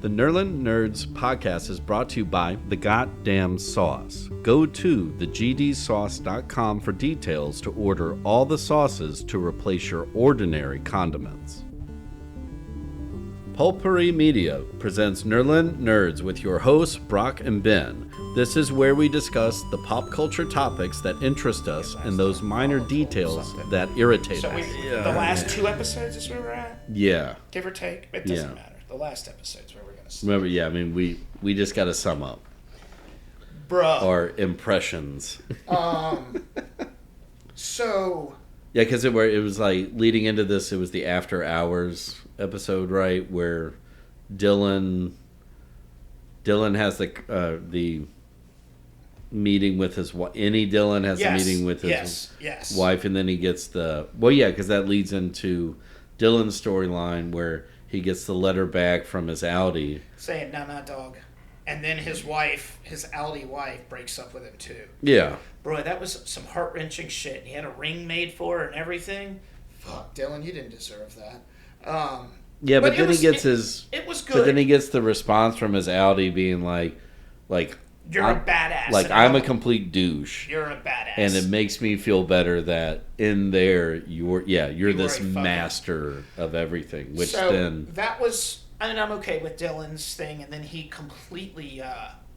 The Nerlin Nerds podcast is brought to you by The Goddamn Sauce. Go to thegdsauce.com for details to order all the sauces to replace your ordinary condiments. Pulpery Media presents Nerlin Nerds with your hosts, Brock and Ben. This is where we discuss the pop culture topics that interest us and those minor details that irritate us. The last two episodes is where we're at? Yeah. Give or take? It doesn't matter. The last episode's where we're going to see. Remember, yeah, I mean, we just got to sum up. Bruh. Our impressions. So... Yeah, because it was like, leading into this, it was the After Hours episode, right? Where Dylan has the meeting with his wife. Dylan has a meeting with his wife, and then he gets because that leads into Dylan's storyline where he gets the letter back from his Audi saying, nah, dog. And then his Audi wife breaks up with him too. Yeah. Bro, that was some heart-wrenching shit. He had a ring made for her and everything. Fuck, Dylan, you didn't deserve that. Yeah, but then he gets It was good. But then he gets the response from his Audi being like you're a badass. Like, I'm a complete douche. You're a badass. And it makes me feel better that in there you're this master of everything. Which that was, I'm okay with Dylan's thing, and then he completely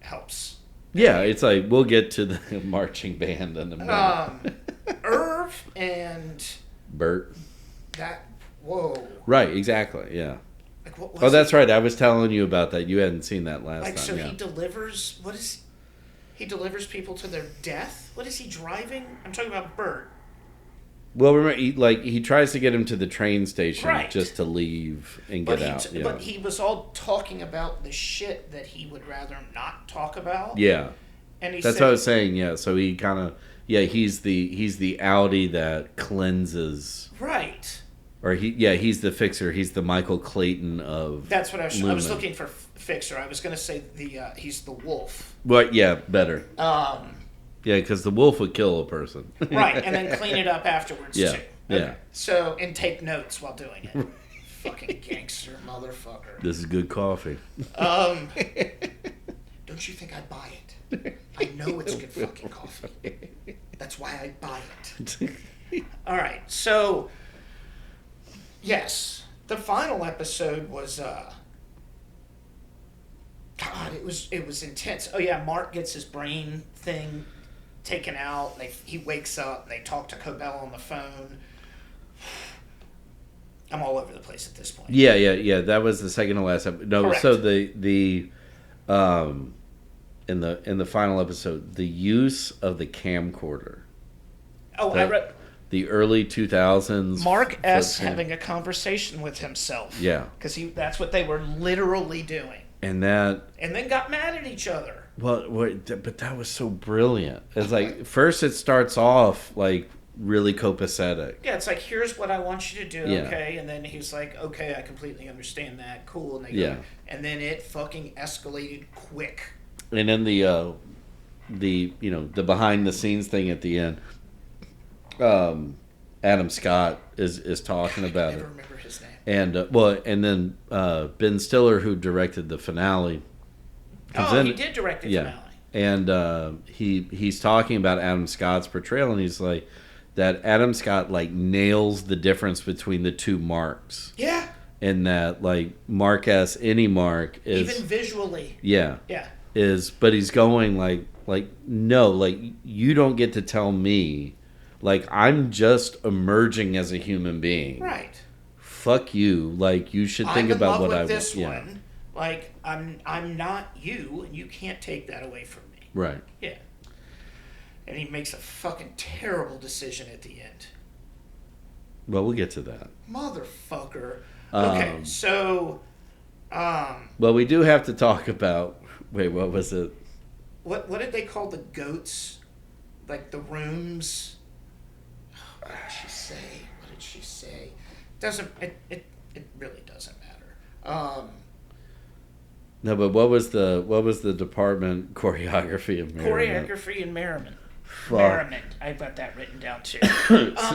helps. Yeah, it's like, we'll get to the marching band in a minute. Irv and Bert. Whoa. Right, exactly, yeah. Like, what was that's right. I was telling you about that. You hadn't seen that last time. So he delivers, he delivers people to their death? What is he driving? I'm talking about Bert. Well, remember, he tries to get him to the train station just to leave and get out. But he was all talking about the shit that he would rather not talk about. Yeah. And that's what I was saying, yeah. So he kind of, he's the Audi that cleanses. Right. Or he's the fixer. He's the Michael Clayton of That's what I was. Lumen. I was looking for fixer. I was going to say he's the wolf. Well, yeah, better. Yeah, because the wolf would kill a person. Right, and then clean it up afterwards too. Okay. Yeah. So and take notes while doing it. Fucking gangster motherfucker. This is good coffee. Don't you think I'd buy it? I know it's good fucking coffee. That's why I buy it. All right, so. Yes, the final episode was, God, it was intense. Oh yeah, Mark gets his brain thing taken out. He wakes up. They talk to Cobell on the phone. I'm all over the place at this point. Yeah. That was the second to last episode. No, correct. So the in the final episode, the use of the camcorder. Oh, I read. The early 2000s. Mark S. having a conversation with himself. Yeah. Because that's what they were literally doing. And then got mad at each other. Well, but that was so brilliant. It's like, first it starts off like really copacetic. Yeah, it's like, here's what I want you to do, okay? And then he's like, okay, I completely understand that. Cool. And they go, and then it fucking escalated quick. And then the behind the scenes thing at the end. Adam Scott is talking about it. I never remember his name. And then Ben Stiller, who directed the finale. He did direct the finale. And he's talking about Adam Scott's portrayal, and he's like that Adam Scott nails the difference between the two Marks. Yeah. And that Mark S. Any Mark is even visually. Yeah. Yeah. But he's going no, you don't get to tell me. I'm just emerging as a human being. Right. Fuck you. You should think about what I want. This one. I'm not you, and you can't take that away from me. Right. Yeah. And he makes a fucking terrible decision at the end. Well, we'll get to that. Motherfucker. Okay, so... well, we do have to talk about... Wait, what was it? What did they call the goats? The rooms... What did she say? It really doesn't matter. No, but what was the department choreography of Merriment? Choreography in Merriment. Merriment. I've got that written down too.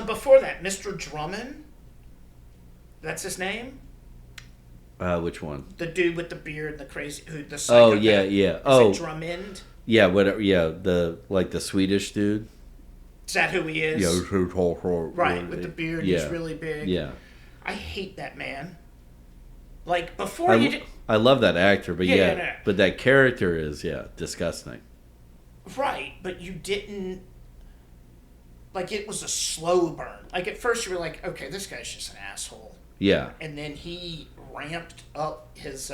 Before that, Mr. Drummond. That's his name. Which one? The dude with the beard and the crazy, the Oh psychopath. yeah, yeah. Is it Drummond? Yeah, whatever. Yeah, the Swedish dude. Is that who he is? Yeah, Right, with the beard. Yeah. He's really big. Yeah. I hate that man. Like before you did. I love that actor, but Yeah. but that character is disgusting. Right, but you didn't. Like it was a slow burn. Like at first you were like, okay, this guy's just an asshole. Yeah. And then he ramped up his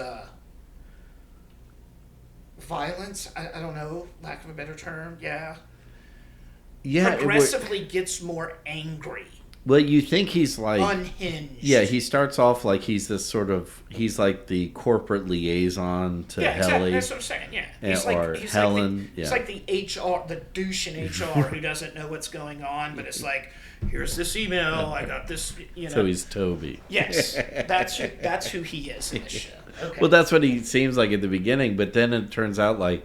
violence. I don't know, lack of a better term. Yeah. Yeah. Progressively gets more angry. Well, you think he's like unhinged. Yeah, he starts off like he's this sort of he's like the corporate liaison to Helly. Exactly. That's what I'm saying. Yeah, he's Helen. Like he's like the HR, the douche in HR who doesn't know what's going on, but it's like, here's this email. I got this. So he's Toby. Yes, that's who he is in the show. Okay. Well, that's what he seems like at the beginning, but then it turns out like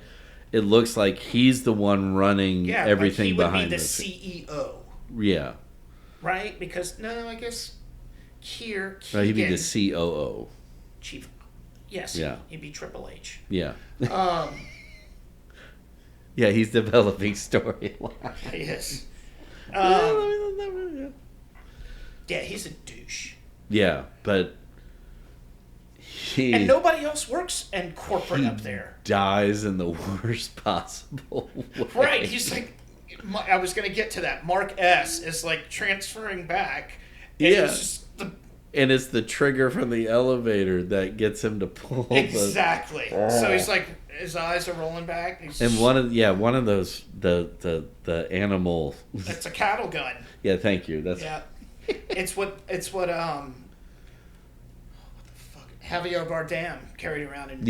it looks like he's the one running everything behind this. He would be the CEO. Yeah. Right? Because, no, I guess Keegan... No, he'd be the COO. Chief... Yes, yeah. He'd be Triple H. Yeah. Yeah, he's developing storyline. Yes. Yeah, he's a douche. Yeah, but... And nobody else works in corporate up there. Dies in the worst possible way. Right, he's like... I was going to get to that. Mark S. is like transferring back. And yeah. It's just and it's the trigger from the elevator that gets him to pull. Exactly. So he's like, his eyes are rolling back. And one of those the animal. It's a cattle gun. Yeah, thank you. That's It's what what the fuck Javier Bardem carried around in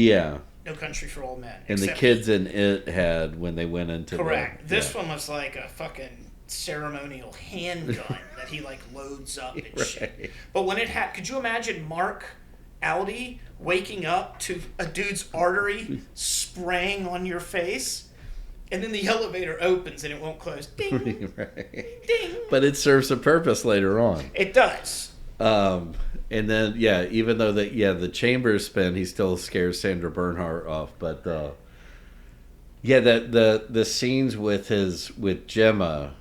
No Country for Old Men. And the kids in it had when they went into correct. This one was like a fucking ceremonial handgun that he like loads up and shit. But when it had, could you imagine Mark Audi waking up to a dude's artery spraying on your face? And then the elevator opens and it won't close. Ding. Ding. But it serves a purpose later on. It does. And then, even though the chambers spin, he still scares Sandra Bernhardt off. But the scenes with Gemma,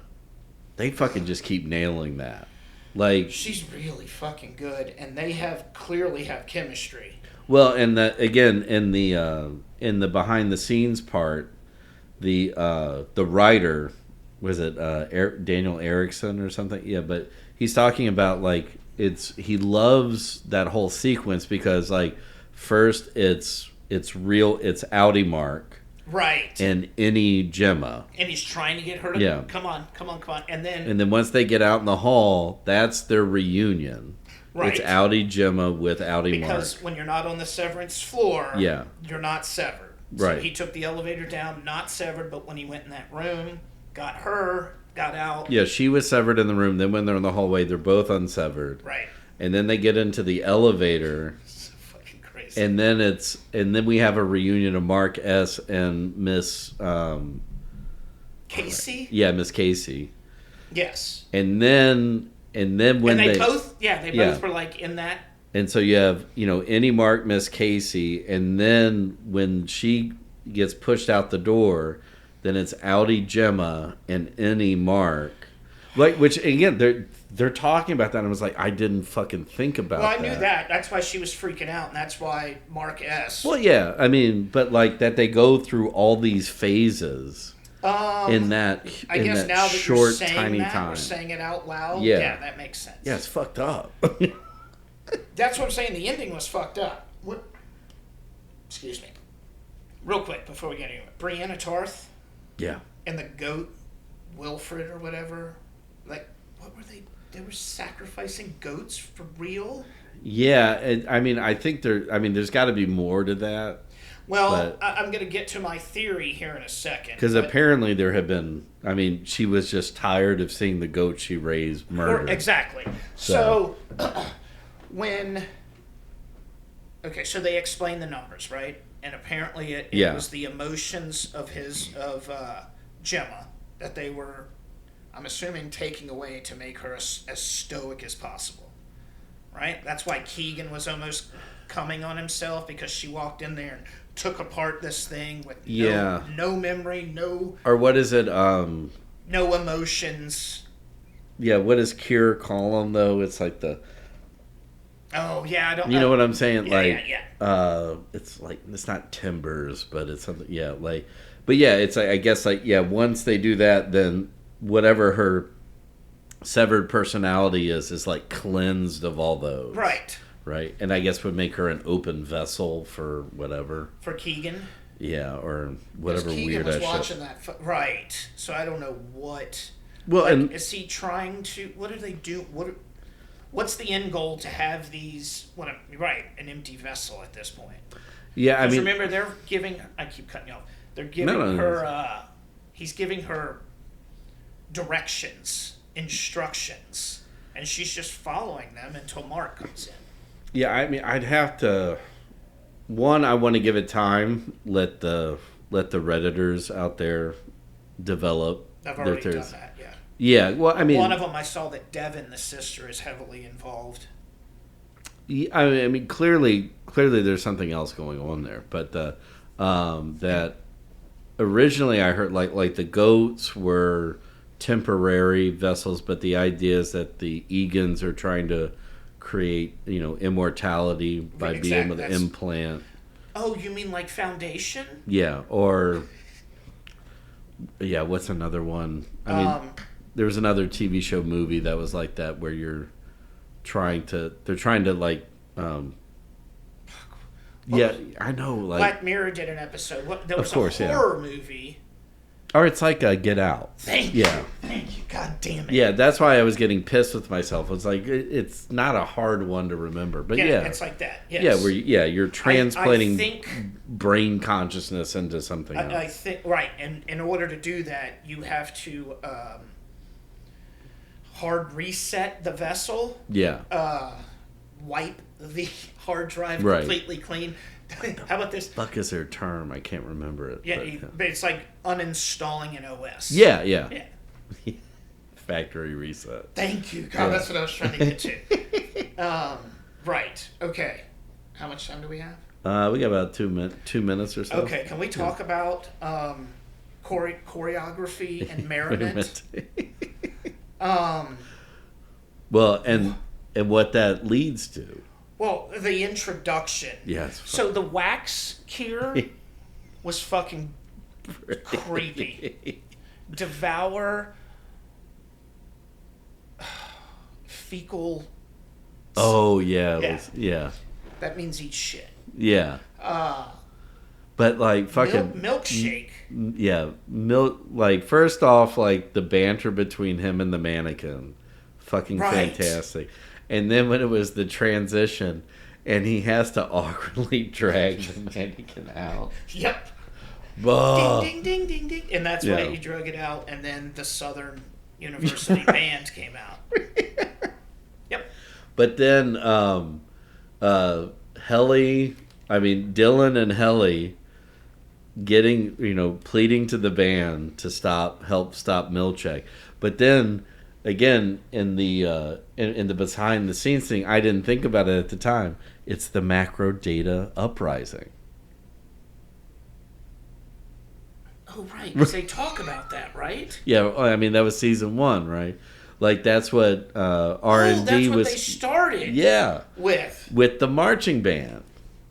they fucking just keep nailing that. Like she's really fucking good, and they clearly have chemistry. Well, and that again in the behind the scenes part, the writer was it Daniel Erickson or something? Yeah, but he's talking about like. He loves that whole sequence because like first it's Audi Mark right and any Gemma and he's trying to get her to come on and then once they get out in the hall that's their reunion. Right. It's Audi Gemma with Audi Mark because when you're not on the Severance floor you're not severed. Right. So he took the elevator down not severed, but when he went in that room got out. Yeah, she was severed in the room. Then when they're in the hallway, they're both unsevered. Right. And then they get into the elevator. So fucking crazy. And then we have a reunion of Mark S. and Miss Casey. Yeah, Miss Casey. Yes. And then when they both were like in that. And so you have any Mark, Miss Casey, and then when she gets pushed out the door. Then it's Audi Gemma and any Mark, like which again they're talking about that. And I was like, I didn't fucking think about. Well, I knew that. That's why she was freaking out, and that's why Mark S. Well, yeah, I mean, but like that they go through all these phases in that. I guess that now that short, you're saying tiny that, time. we're saying it out loud. Yeah, that makes sense. Yeah, it's fucked up. That's what I'm saying. The ending was fucked up. What? Excuse me. Real quick before we get into it, Brianna Tarth. Yeah. And the goat, Wilfred or whatever, like, what were they? They were sacrificing goats for real? Yeah, I think there's got to be more to that. Well, I'm going to get to my theory here in a second. Because apparently there have been, she was just tired of seeing the goat she raised murdered. Exactly. So so they explain the numbers, right? And apparently it was the emotions of Gemma that they were, I'm assuming, taking away to make her as stoic as possible. Right? That's why Keegan was almost coming on himself because she walked in there and took apart this thing with no memory, or what is it? No emotions. Yeah, what does Cure call them though? It's like the. Oh yeah, I don't. You know what I'm saying? Yeah. It's like it's not timbers, but it's something. Yeah, like, but yeah, it's like, I guess like once they do that, then whatever her severed personality is like cleansed of all those. Right, and I guess would make her an open vessel for whatever. For Keegan. Yeah, or whatever weird. Keegan was watching that. Right, so I don't know what. Well, like, and is he trying to? What do they do? What's the end goal to have these? An empty vessel at this point. Yeah, I mean, remember they're giving. I keep cutting you off. They're giving her. He's giving her directions, instructions, and she's just following them until Mark comes in. Yeah, I mean, I'd have to. One, I want to give it time. Let the Redditors out there develop. I've already done that. Yeah. Yeah, well, I mean, one of them I saw that Devin, the sister, is heavily involved. Yeah, I mean, clearly, there's something else going on there. But that originally I heard like the goats were temporary vessels, but the idea is that the Egans are trying to create, immortality by being able to implant. Oh, you mean like Foundation? Yeah, or what's another one? I mean, there was another TV show movie that was like that where they're trying to like I know, like Black Mirror did an episode. There was a horror movie. Or it's like a Get Out. Thank you. God damn it. Yeah, that's why I was getting pissed with myself. It's like it's not a hard one to remember, but it's like that. Yes. Yeah, where you're transplanting brain consciousness into something else. I think right, and in order to do that, you have to hard reset the vessel. Yeah. Wipe the hard drive completely clean. How about this? Fuck is their term? I can't remember it. Yeah, but it's like uninstalling an OS. Yeah. Factory reset. Thank you. God, that's what I was trying to get to. Right. Okay. How much time do we have? We got about 2 minutes or so. Okay. Can we talk about choreography and merriment? Well, and what that leads to. Well, the introduction. Yes. So the wax cure was fucking creepy. Devour fecal. Oh yeah. That means eat shit. Yeah. But like fucking milkshake. Yeah, milk. Like first off, like the banter between him and the mannequin, fucking fantastic. And then when it was the transition, and he has to awkwardly drag the mannequin out. Yep. Ding, ding, ding, ding, ding. And that's why he drug it out, and then the Southern University band came out. Yep. But then Dylan and Helly getting, pleading to the band to help stop Milchek. But then again, in the behind the scenes thing, I didn't think about it at the time. It's the macro data uprising. Oh right, because they talk about that, right? Yeah, I mean that was season 1, right? Like that's what R&D that's what was. They started. Yeah, with the marching band.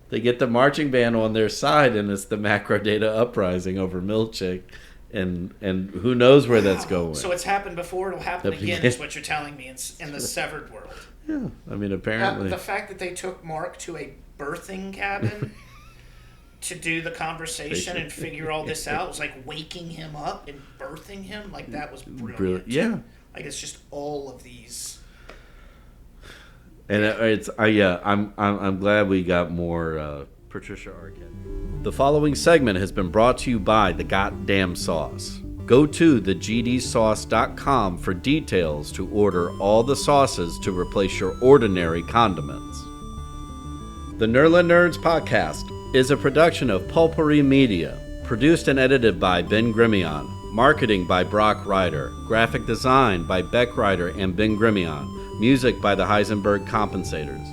They get the marching band on their side, and it's the macro data uprising over Milchek. And who knows where that's going. So it's happened before, it'll happen again, is what you're telling me, in the severed world. Yeah, I mean, apparently. The fact that they took Mark to a birthing cabin to do the conversation and figure all this out, it was like waking him up and birthing him. Like, that was brilliant. Yeah. Like, it's just all of these. And I'm glad we got more Patricia Arquette. The following segment has been brought to you by The Goddamn Sauce. Go to thegdsauce.com for details to order all the sauces to replace your ordinary condiments. The Nerla Nerds podcast is a production of Pulpery Media, produced and edited by Ben Grimion, marketing by Brock Ryder, graphic design by Beck Ryder and Ben Grimion, music by the Heisenberg Compensators.